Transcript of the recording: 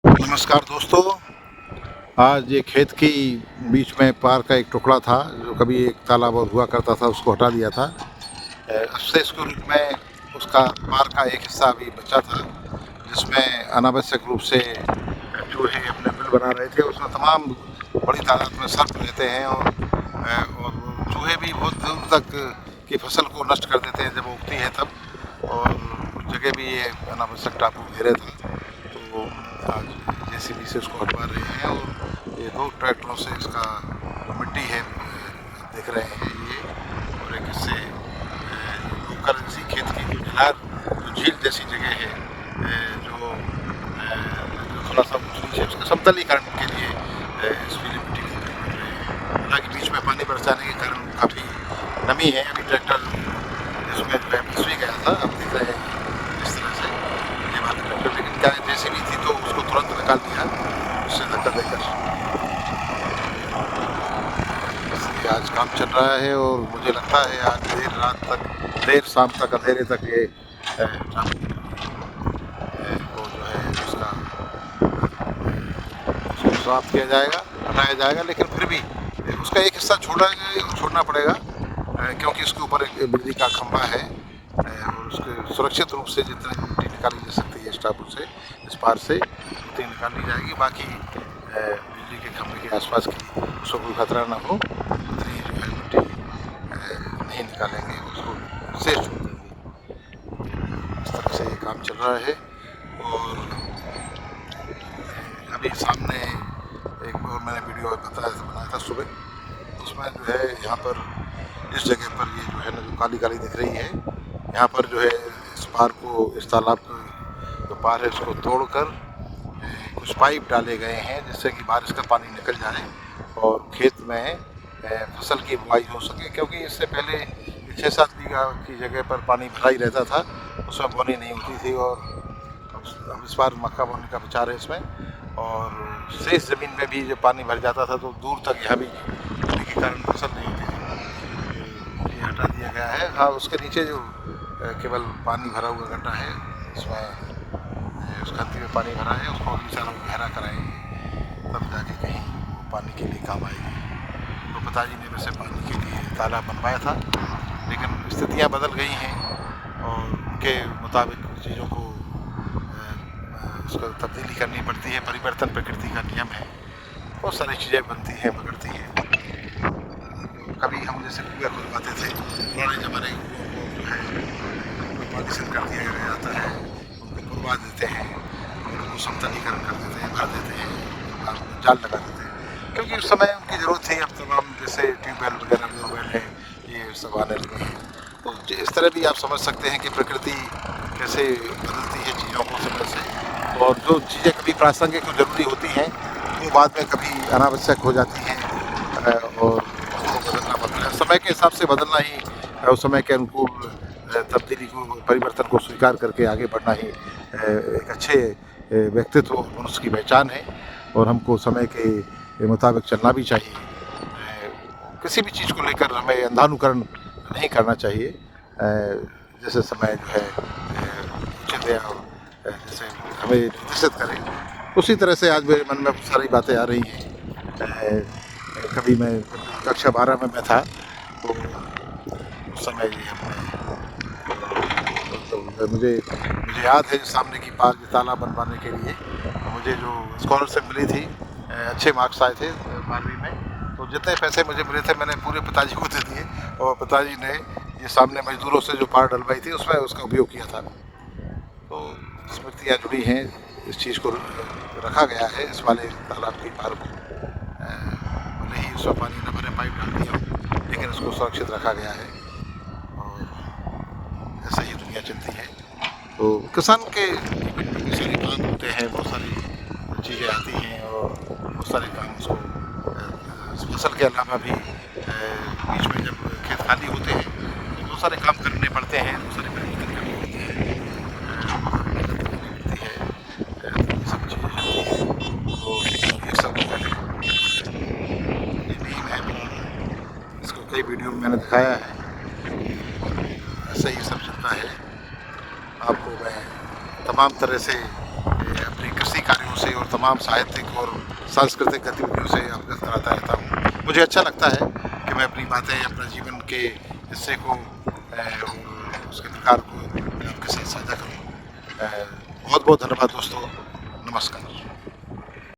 नमस्कार दोस्तों। आज ये खेत की बीच में पार का एक टुकड़ा था जो कभी एक तालाब और हुआ करता था, उसको हटा दिया था। अब से इसको में उसका पार का एक हिस्सा अभी बचा था जिसमें अनावश्यक रूप से चूहे अपने बिल बना रहे थे। उसमें तमाम बड़ी तादाद में सर्प रहते हैं और वो चूहे भी बहुत दूर तक की फसल को नष्ट कर देते हैं जब वो उगती है तब। और कुछ जगह भी ये अनावश्यक टापू घेरे था, तो आज जेसीबी से उसको हटवा रहे हैं। और ये 2 ट्रैक्टरों से इसका जो मिट्टी है देख रहे हैं ये, और एक इससे लोकल इसी खेत की जो ढिलार जो झील जैसी जगह है जो थोड़ा सा ऊँच नीचे उसका समतलीकरण के लिए इस पीली मिट्टी का उपयोग कर रहे हैं। हालांकि बीच में पानी बरस जाने के कारण काफ़ी नमी है। अभी ट्रैक्टर इसमें जो है फंस भी गया था, आप देख रहे हैं इस तरह से ये वाला ट्रैक्टर, लेकिन क्या जेसीबी थी तो उसको तुरंत निकाल दिया उससे धक्का देकर। इसलिए आज काम चल रहा है और मुझे लगता है आज देर रात तक, देर शाम तक, अंधेरे तक ये ट्रैफिक को जो है उसका उसको साफ किया जाएगा, हटाया जाएगा। लेकिन फिर भी उसका एक हिस्सा छोड़ना पड़ेगा क्योंकि उसके ऊपर एक बिजली का खंभा है और उसके सुरक्षित रूप से जितनी मिट्टी निकाली जा सकती है इस टापू से, इस पार से उतनी निकाली जाएगी। बाकी बिजली के खंभे के आसपास की उसको कोई खतरा ना हो उतनी जो है मिट्टी नहीं निकालेंगे, उसको शेष छोड़ देंगे। इस तरह से ये काम चल रहा है। और अभी सामने एक और मैंने वीडियो बनाया था सुबह, उसमें जो है यहाँ पर इस जगह पर ये जो है ना जो काली काली दिख रही है, यहाँ पर जो है इस पार को, इस तालाब को जो पार है उसको तोड़कर कुछ पाइप डाले गए हैं जिससे कि बारिश का पानी निकल जाए और खेत में फसल की बुआई हो सके। क्योंकि इससे पहले 6-7 बीघा की जगह पर पानी भरा ही रहता था, उसमें बोनी नहीं होती थी। और अब इस बार मक्का बोने का विचार है इसमें। और शेष ज़मीन में भी जब पानी भर जाता था तो दूर तक यहाँ भी होने के कारण फसल नहीं होती थी। ये हटा दिया गया है। हाँ, उसके नीचे जो केवल पानी भरा हुआ गड्ढा है उसमें उस खत्ती में पानी भरा है, उसको अगली साल हम गहरा कराएंगे, तब जाके कहीं पानी के लिए काम आएगी। तो पिताजी ने वैसे पानी के लिए तालाब बनवाया था, लेकिन स्थितियाँ बदल गई हैं और उनके मुताबिक चीज़ों को उसको तब्दीली करनी पड़ती है। परिवर्तन प्रकृति का नियम है, बहुत सारी चीज़ें बनती हैं, बिगड़ती हैं। कभी हम जैसे कुएं खुदवाते थे, पुराने ज़माने के कुओं को जो है पार्टीशन कर दिया जाता है, उनको खुदवा देते हैं और उनको समतलीकरण कर देते हैं, भर देते हैं, जाल लगा देते हैं, क्योंकि उस समय उनकी ज़रूरत थी। अब तमाम जैसे ट्यूबवेल वगैरह, बोरवेल है, ये सब आने लगे हैं। तो इस तरह भी आप समझ सकते हैं कि प्रकृति कैसे बदलती है चीज़ों को समय से, और जो चीज़ें कभी प्रासंगिक और ज़रूरी होती हैं वो बाद में कभी अनावश्यक हो जाती हैं और उसको बदलना पड़ता है। समय के हिसाब से बदलना ही उस समय के अनुकूल तब्दीली को, परिवर्तन को स्वीकार करके आगे बढ़ना ही एक अच्छे व्यक्तित्व मनुष्य की पहचान है। और हमको समय के मुताबिक चलना भी चाहिए। किसी भी चीज़ को लेकर हमें अंधानुकरण नहीं करना चाहिए। जैसे समय जो है उचित है और जैसे हमें निर्देशित करे, उसी तरह से आज मेरे मन में बहुत सारी बातें आ रही हैं। कभी मैं कक्षा 12 में मैं था तो उस समय ये हमने तो मुझे याद है सामने की पार तालाब बनवाने के लिए मुझे जो स्कॉलरशिप मिली थी, अच्छे मार्क्स आए थे 12वीं में, तो जितने पैसे मुझे मिले थे मैंने पूरे पिताजी को दे दिए और पिताजी ने ये सामने मजदूरों से जो पार डलवाई थी उसमें उसका उपयोग किया था। तो स्मृतियाँ जुड़ी हैं, इस चीज़ को रखा गया है इस वाले तालाब के पार को। भले ही उसमें पानी न भरे, पाइप डाल दिया हो, लेकिन उसको सुरक्षित रखा गया है और ऐसे ही दुनिया चलती है। तो किसान के बहुत सारे काम होते हैं, बहुत सारी चीज़ें आती हैं और बहुत सारे काम उसको फसल के अलावा भी बीच में जब खेत खाली होते हैं तो बहुत सारे काम करने पड़ते हैं, बहुत सारे परिवर्तन करने होते हैं, मेहनत करनी पड़ती है, ये सब चीज़ें चलती हैं। तो एक सब ये भी मैं इसको कई वीडियो में मैंने दिखाया है, ऐसे ही सब चलता है। आपको मैं तमाम तरह से अपने कृषि कार्यों से से और तमाम साहित्यिक और सांस्कृतिक गतिविधियों से अवगत कराता रहता हूँ। मुझे अच्छा लगता है कि मैं अपनी बातें, अपने जीवन के हिस्से को और उसके प्रकार को मैं आपके साथ साझा करूँ। बहुत बहुत धन्यवाद दोस्तों। नमस्कार।